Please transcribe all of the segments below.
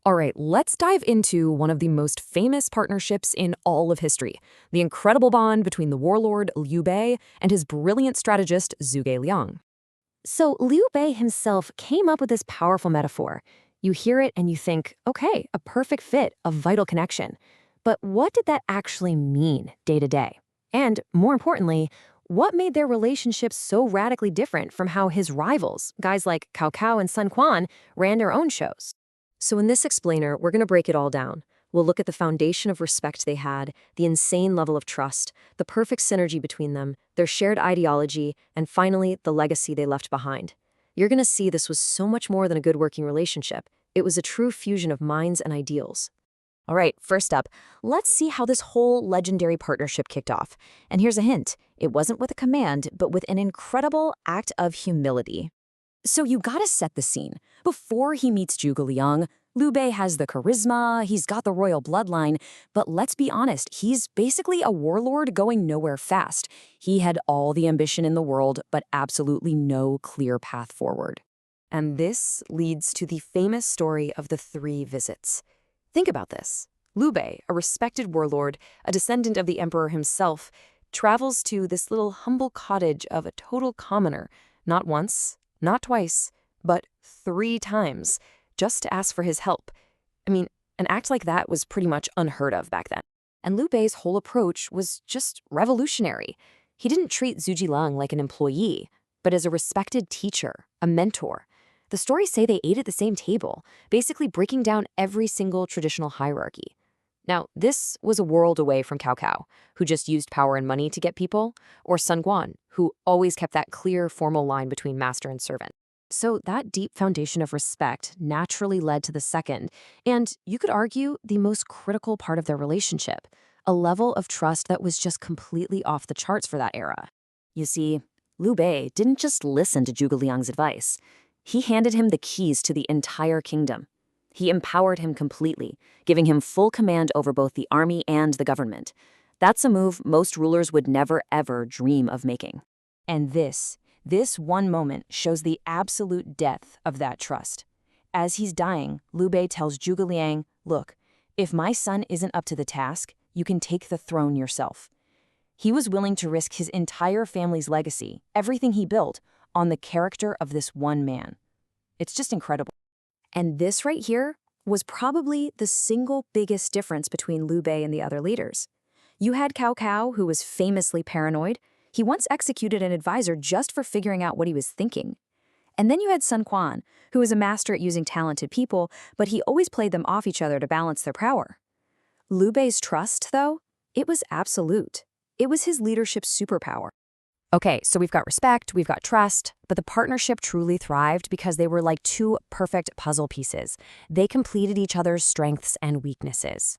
All right, let's dive into one of the most famous partnerships in all of history, the incredible bond between the warlord Liu Bei and his brilliant strategist Zhuge Liang. So Liu Bei himself came up with this powerful metaphor. You hear it and you think, okay, a perfect fit, a vital connection. But what did that actually mean day to day? And more importantly, what made their relationship so radically different from how his rivals, guys like Cao Cao and Sun Quan, ran their own shows? So in this explainer, we're going to break it all down. We'll look at the foundation of respect they had, the insane level of trust, the perfect synergy between them, their shared ideology, and finally, the legacy they left behind. You're going to see this was so much more than a good working relationship. It was a true fusion of minds and ideals. All right, first up, let's see how this whole legendary partnership kicked off. And here's a hint. It wasn't with a command, but with an incredible act of humility. So you gotta set the scene. Before he meets Zhuge Liang, Liu Bei has the charisma, he's got the royal bloodline, but let's be honest, he's basically a warlord going nowhere fast. He had all the ambition in the world, but absolutely no clear path forward. And this leads to the famous story of the 3 visits. Think about this. Liu Bei, a respected warlord, a descendant of the emperor himself, travels to this little humble cottage of a total commoner, not once, not twice, but 3 times, just to ask for his help. I mean, an act like that was pretty much unheard of back then. And Liu Bei's whole approach was just revolutionary. He didn't treat Zhuge Liang like an employee, but as a respected teacher, a mentor. The stories say they ate at the same table, basically breaking down every single traditional hierarchy. Now, this was a world away from Cao Cao, who just used power and money to get people, or Sun Quan, who always kept that clear, formal line between master and servant. So that deep foundation of respect naturally led to the second, and you could argue the most critical part of their relationship, a level of trust that was just completely off the charts for that era. You see, Liu Bei didn't just listen to Zhuge Liang's advice. He handed him the keys to the entire kingdom. He empowered him completely, giving him full command over both the army and the government. That's a move most rulers would never, ever dream of making. And this one moment shows the absolute depth of that trust. As he's dying, Liu Bei tells Zhuge Liang, look, if my son isn't up to the task, you can take the throne yourself. He was willing to risk his entire family's legacy, everything he built, on the character of this one man. It's just incredible. And this right here was probably the single biggest difference between Liu Bei and the other leaders. You had Cao Cao, who was famously paranoid. He once executed an advisor just for figuring out what he was thinking. And then you had Sun Quan, who was a master at using talented people, but he always played them off each other to balance their power. Liu Bei's trust, though, it was absolute. It was his leadership superpower. Okay, so we've got respect, we've got trust, but the partnership truly thrived because they were like 2 perfect puzzle pieces. They completed each other's strengths and weaknesses.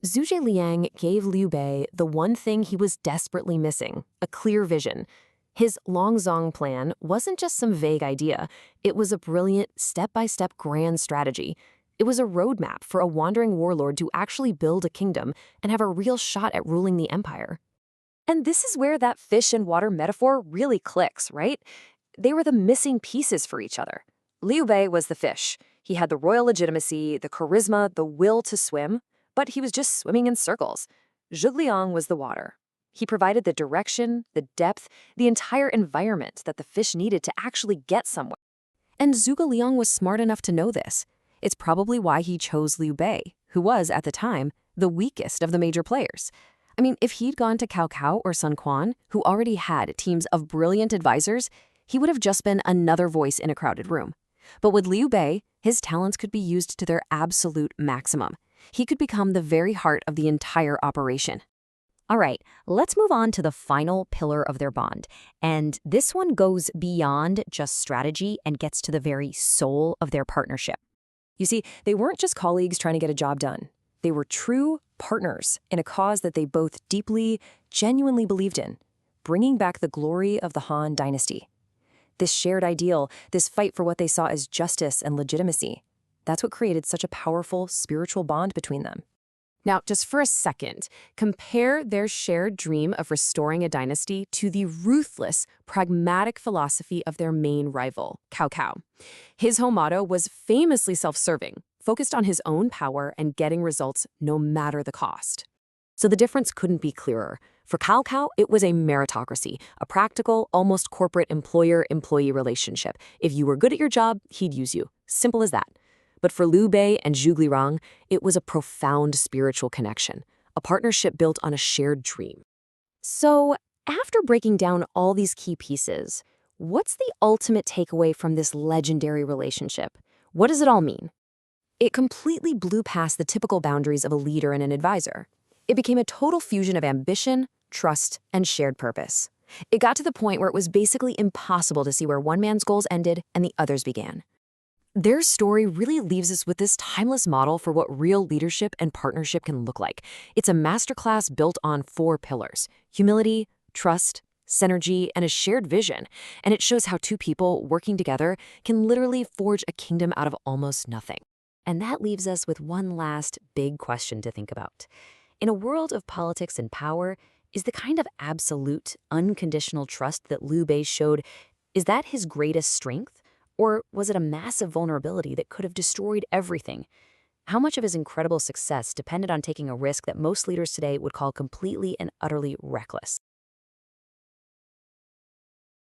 Zhuge Liang gave Liu Bei the one thing he was desperately missing, a clear vision. His Longzong plan wasn't just some vague idea. It was a brilliant, step-by-step grand strategy. It was a roadmap for a wandering warlord to actually build a kingdom and have a real shot at ruling the empire. And this is where that fish and water metaphor really clicks, right? They were the missing pieces for each other. Liu Bei was the fish. He had the royal legitimacy, the charisma, the will to swim, but he was just swimming in circles. Zhuge Liang was the water. He provided the direction, the depth, the entire environment that the fish needed to actually get somewhere. And Zhuge Liang was smart enough to know this. It's probably why he chose Liu Bei, who was, at the time, the weakest of the major players. I mean, if he'd gone to Cao Cao or Sun Quan, who already had teams of brilliant advisors, he would have just been another voice in a crowded room. But with Liu Bei, his talents could be used to their absolute maximum. He could become the very heart of the entire operation. All right, let's move on to the final pillar of their bond. And this one goes beyond just strategy and gets to the very soul of their partnership. You see, they weren't just colleagues trying to get a job done. They were true partners in a cause that they both deeply, genuinely believed in, bringing back the glory of the Han dynasty. This shared ideal, this fight for what they saw as justice and legitimacy, that's what created such a powerful spiritual bond between them. Now, just for a second, compare their shared dream of restoring a dynasty to the ruthless, pragmatic philosophy of their main rival, Cao Cao. His whole motto was famously self-serving. focused on his own power and getting results no matter the cost. So the difference couldn't be clearer. For Cao Cao, it was a meritocracy, a practical, almost corporate employer-employee relationship. If you were good at your job, he'd use you. Simple as that. But for Liu Bei and Zhuge Liang, it was a profound spiritual connection, a partnership built on a shared dream. So, after breaking down all these key pieces, what's the ultimate takeaway from this legendary relationship? What does it all mean? It completely blew past the typical boundaries of a leader and an advisor. It became a total fusion of ambition, trust, and shared purpose. It got to the point where it was basically impossible to see where one man's goals ended and the other's began. Their story really leaves us with this timeless model for what real leadership and partnership can look like. It's a masterclass built on 4 pillars: humility, trust, synergy, and a shared vision. And it shows how 2 people working together can literally forge a kingdom out of almost nothing. And that leaves us with one last big question to think about. In a world of politics and power, is the kind of absolute, unconditional trust that Liu Bei showed, is that his greatest strength? Or was it a massive vulnerability that could have destroyed everything? How much of his incredible success depended on taking a risk that most leaders today would call completely and utterly reckless?